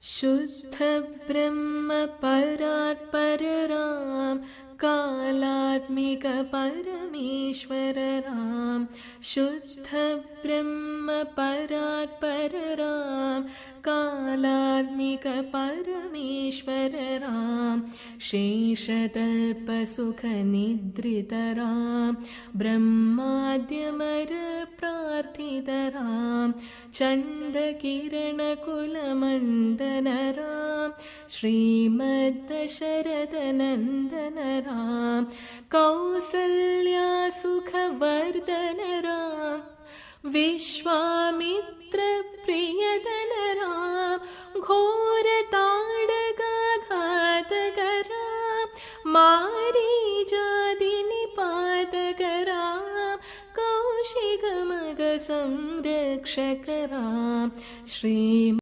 शुद्ध ब्रह्म परात्पर राम, कालात्मिक परमेश्वर राम। शुद्ध ब्रह्म परात्पर राम, कालात्मिक परमेश्वर राम। शेषतल्प सुख निद्रित राम, ब्रह्माद्यमर प्रार्थित राम। चण्ड किरण कुल मण्डन राम, श्रीमद्दशरथ नन्दन राम। कौसल्या सुखवर्धन राम, विश्वामित्र प्रियदन राम। घोर ताडका घातक राम, मारीजादि निपातक राम। कौशिक मग संरक्षक राम, श्री